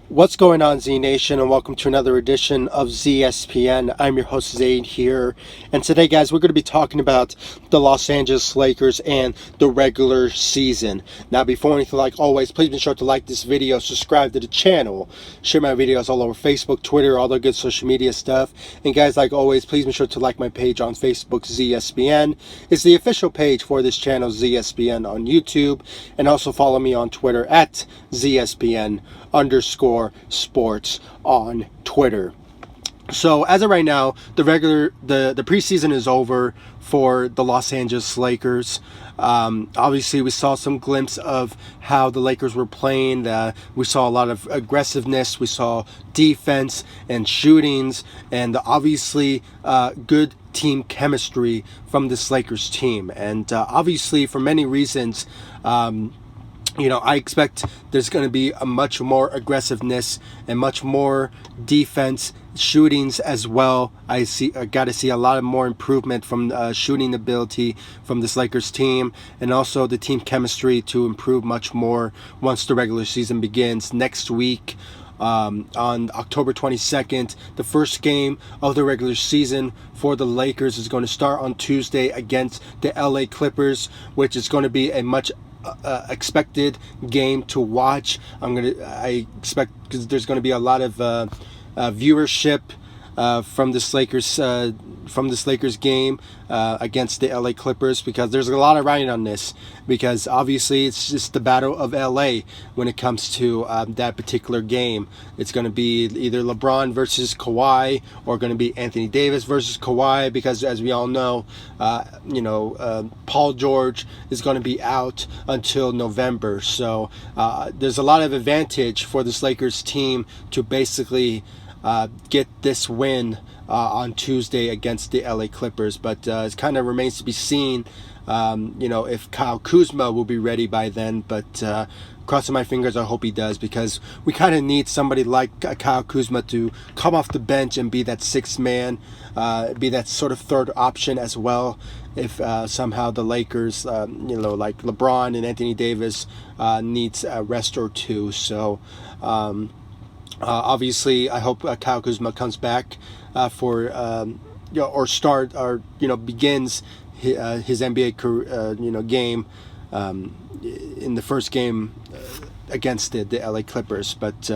What's going on, Z Nation, and welcome to another edition of ZSPN. I'm your host, Zaid here, and today, guys, we're going to be talking about the Los Angeles Lakers and the regular season. Now, before anything, like always, please be sure to like this video, subscribe to the channel, share my videos all over Facebook, Twitter, all the good social media stuff. And guys, like always, please be sure to like my page on Facebook, ZSPN. It's the official page for this channel, ZSPN, on YouTube, and also follow me on Twitter at ZSPN_sports on Twitter. So as of right now, the preseason is over for the Los Angeles Lakers. Obviously, we saw some glimpse of how the Lakers were playing. We saw a lot of aggressiveness. We saw defense and shootings, and obviously good team chemistry from this Lakers team. And obviously, for many reasons, I expect there's going to be a much more aggressiveness and much more defense, shootings as well. I got to see a lot of more improvement from shooting ability from this Lakers team, and also the team chemistry to improve much more once the regular season begins next week. On October 22nd, the first game of the regular season for the Lakers is going to start on Tuesday against the LA Clippers, which is going to be a much expected game to watch. I expect, because there's going to be a lot of viewership from this Lakers game against the LA Clippers, because there's a lot of writing on this, because obviously it's just the battle of LA when it comes to that particular game. It's going to be either LeBron versus Kawhi, or going to be Anthony Davis versus Kawhi, because as we all know, Paul George is going to be out until November. So there's a lot of advantage for this Lakers team to basically get this win on Tuesday against the LA Clippers. But it kind of remains to be seen, if Kyle Kuzma will be ready by then. But crossing my fingers, I hope he does, because we kind of need somebody like Kyle Kuzma to come off the bench and be that sixth man, be that sort of third option as well. If somehow the Lakers, like LeBron and Anthony Davis needs a rest or two. So obviously, I hope Kyle Kuzma comes back for begins his NBA career, game in the first game against the LA Clippers. But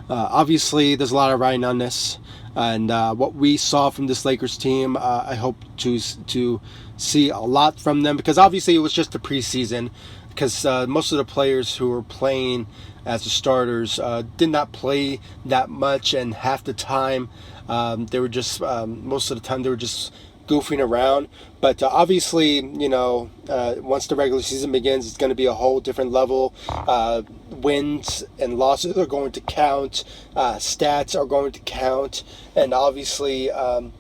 obviously, there's a lot of writing on this, and what we saw from this Lakers team, I hope to see a lot from them, because obviously it was just the preseason. Because most of the players who were playing as the starters did not play that much, and half the time they were just most of the time they were just goofing around. But obviously, once the regular season begins, it's going to be a whole different level. Wins and losses are going to count. Stats are going to count, and obviously, when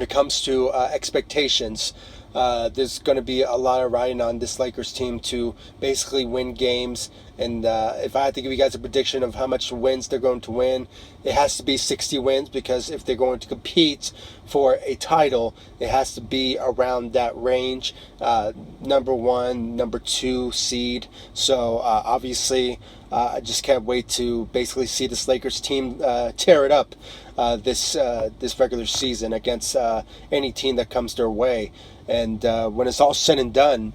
it comes to expectations, there's going to be a lot of riding on this Lakers team to basically win games. And if I had to give you guys a prediction of how much wins they're going to win, it has to be 60 wins, because if they're going to compete for a title, it has to be around that range, number 1, number 2 seed. So obviously, I just can't wait to basically see this Lakers team tear it up this regular season against any team that comes their way. And when it's all said and done,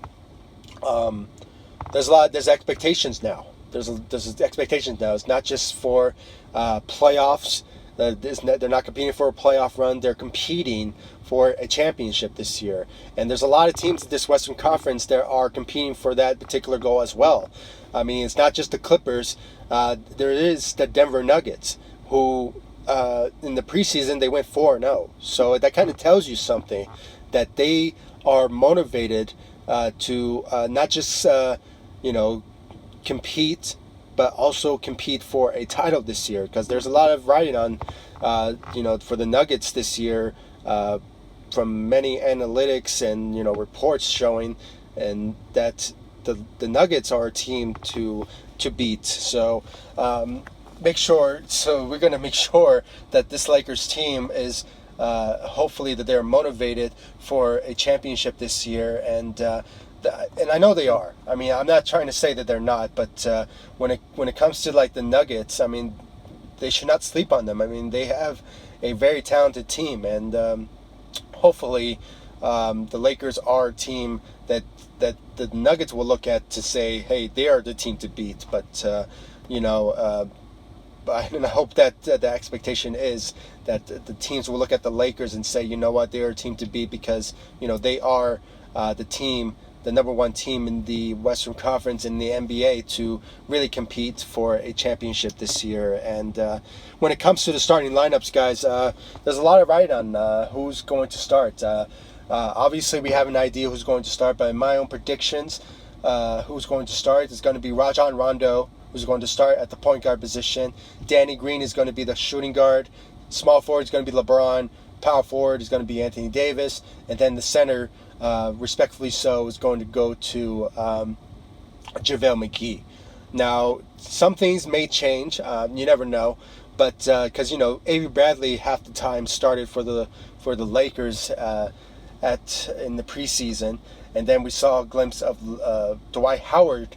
there's expectations now. There's expectations now. It's not just for playoffs. They're not competing for a playoff run. They're competing for a championship this year. And there's a lot of teams in this Western Conference that are competing for that particular goal as well. I mean, it's not just the Clippers. There is the Denver Nuggets, who in the preseason they went 4-0. So that kind of tells you something, that they are motivated to not just compete, but also compete for a title this year, because there's a lot of writing on for the Nuggets this year, from many analytics and reports showing, and that the Nuggets are a team to beat. So we're going to make sure that this Lakers team is hopefully that they're motivated for a championship this year, and I know they are. I mean, I'm not trying to say that they're not, but when it comes to like the Nuggets, I mean, they should not sleep on them. I mean, they have a very talented team, and hopefully the Lakers are a team that the Nuggets will look at to say, hey, they are the team to beat. But and I hope that the expectation is that the teams will look at the Lakers and say, you know what, they are a team to beat, because they are the number one team in the Western Conference in the NBA to really compete for a championship this year. And when it comes to the starting lineups, guys, there's a lot of right on who's going to start. Obviously, we have an idea who's going to start, but in my own predictions, who's going to start is going to be Rajon Rondo, who's going to start at the point guard position. Danny Green is going to be the shooting guard. Small forward is going to be LeBron. Power forward is going to be Anthony Davis. And then the center, respectfully so, is going to go to JaVale McGee. Now, some things may change. You never know. But because, Avery Bradley half the time started for the Lakers in the preseason. And then we saw a glimpse of Dwight Howard,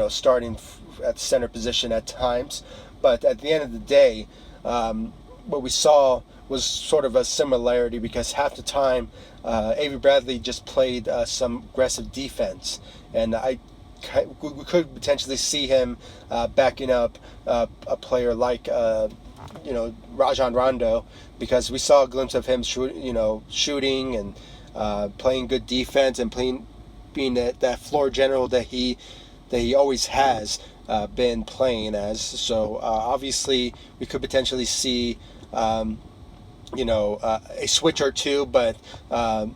starting at the center position at times. But at the end of the day, what we saw was sort of a similarity, because half the time Avery Bradley just played some aggressive defense, and we could potentially see him backing up a player like Rajon Rondo, because we saw a glimpse of him shooting and playing good defense and being that floor general that he always has been playing as. So obviously we could potentially see a switch or two, but Rajon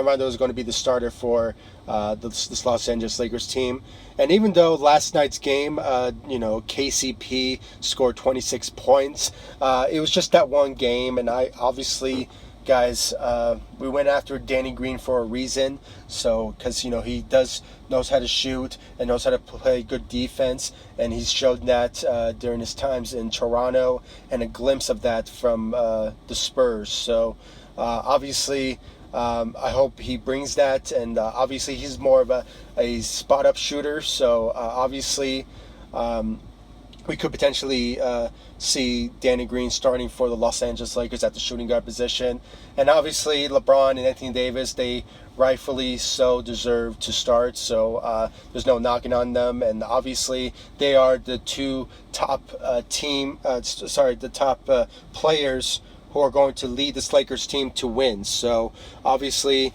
Rondo is going to be the starter for this Los Angeles Lakers team. And even though last night's game, KCP scored 26 points, it was just that one game, and guys, we went after Danny Green for a reason. So, because he knows how to shoot and knows how to play good defense, and he's showed that during his times in Toronto, and a glimpse of that from the Spurs. So, obviously, I hope he brings that, and obviously he's more of a spot up shooter. So, obviously, we could potentially see Danny Green starting for the Los Angeles Lakers at the shooting guard position. And obviously LeBron and Anthony Davis, they rightfully so deserve to start. So there's no knocking on them. And obviously they are the two top players who are going to lead this Lakers team to win. So obviously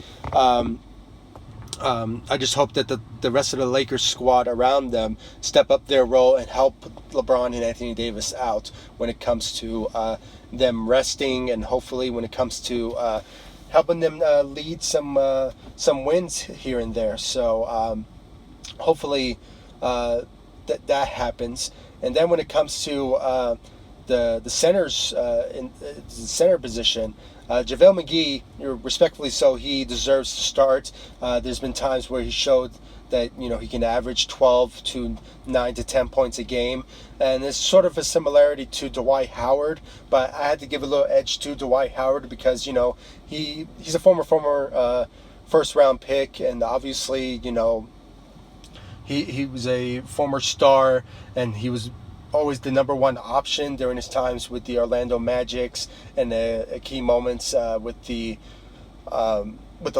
I just hope that the rest of the Lakers squad around them step up their role and help LeBron and Anthony Davis out when it comes to them resting, and hopefully when it comes to helping them lead some wins here and there. So hopefully that happens. And then when it comes to the centers in the center position, JaVale McGee, respectfully so, he deserves to start. There's been times where he showed that he can average 12 to 9 to 10 points a game, and it's sort of a similarity to Dwight Howard. But I had to give a little edge to Dwight Howard because he's a former first round pick, and obviously he was a former star, and he was always the number one option during his times with the Orlando Magics, and key moments with the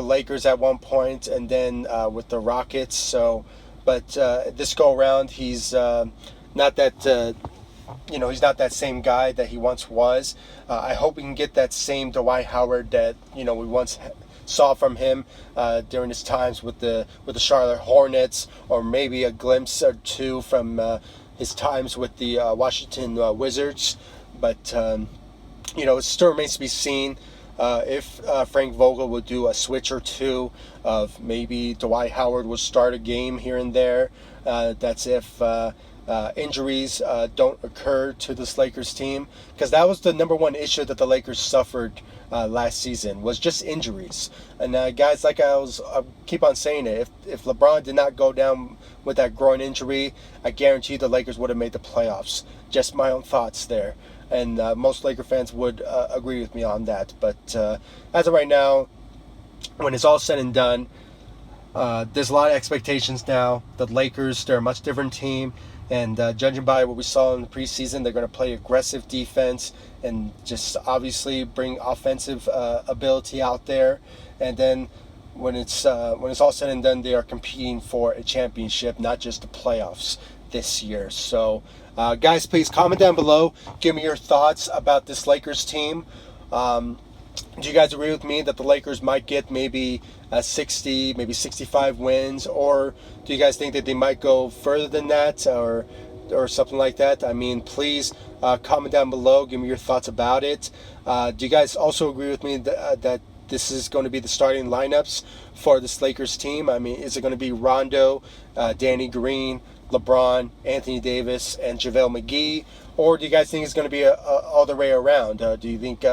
Lakers at one point, and then with the Rockets. So, but this go around, he's not that he's not that same guy that he once was. I hope we can get that same Dwight Howard that we once saw from him during his times with the Charlotte Hornets, or maybe a glimpse or two from his times with the Washington Wizards. But it still remains to be seen if Frank Vogel will do a switch or two of maybe Dwight Howard will start a game here and there. That's if injuries don't occur to this Lakers team, because that was the number one issue that the Lakers suffered last season, was just injuries. And guys, like I keep on saying it, if LeBron did not go down with that groin injury, I guarantee the Lakers would have made the playoffs. Just my own thoughts there. and most Laker fans would agree with me on that. But as of right now, when it's all said and done, there's a lot of expectations now. The Lakers, they're a much different team, and judging by what we saw in the preseason, they're going to play aggressive defense and just obviously bring offensive ability out there. And then when it's all said and done, they are competing for a championship, not just the playoffs this year. So, guys, please comment down below. Give me your thoughts about this Lakers team. Do you guys agree with me that the Lakers might get maybe 60, maybe 65 wins, or do you guys think that they might go further than that, or something like that? I mean, please comment down below. Give me your thoughts about it. Do you guys also agree with me that this is going to be the starting lineups for this Lakers team? I mean, is it going to be Rondo, Danny Green, LeBron, Anthony Davis, and JaVale McGee, or do you guys think it's going to be all the way around? Do you think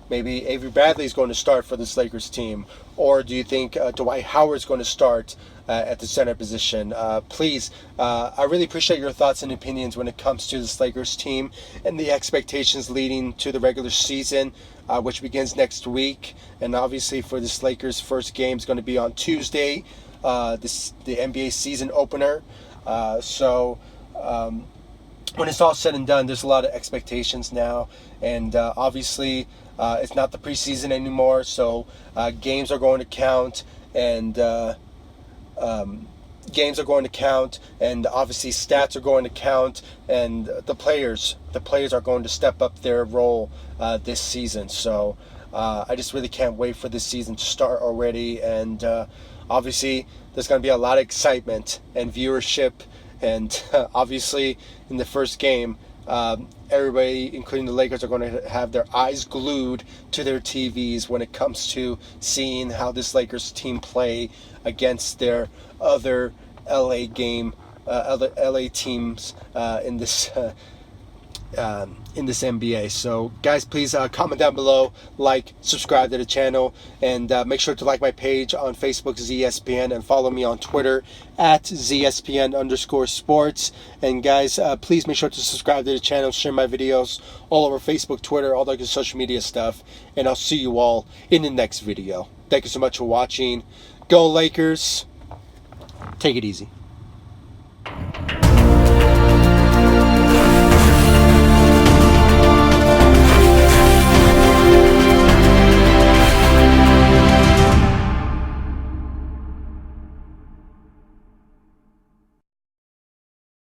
maybe Avery Bradley is going to start for this Lakers team, or do you think Dwight Howard is going to start at the center position? Please, I really appreciate your thoughts and opinions when it comes to this Lakers team and the expectations leading to the regular season, which begins next week. And obviously for this Lakers first game is going to be on Tuesday, the NBA season opener. When it's all said and done, there's a lot of expectations now, and obviously it's not the preseason anymore, so games are going to count, and obviously stats are going to count, and the players are going to step up their role this season. So I just really can't wait for this season to start already, and obviously there's going to be a lot of excitement and viewership. And obviously, in the first game, everybody, including the Lakers, are going to have their eyes glued to their TVs when it comes to seeing how this Lakers team play against their other LA teams in this NBA. So guys, please comment down below, like, subscribe to the channel, and make sure to like my page on Facebook, ZSPN, and follow me on Twitter at ZSPN_sports. And guys, please make sure to subscribe to the channel, share my videos all over Facebook, Twitter, all that good social media stuff, and I'll see you all in the next video. Thank you so much for watching. Go Lakers. Take it easy.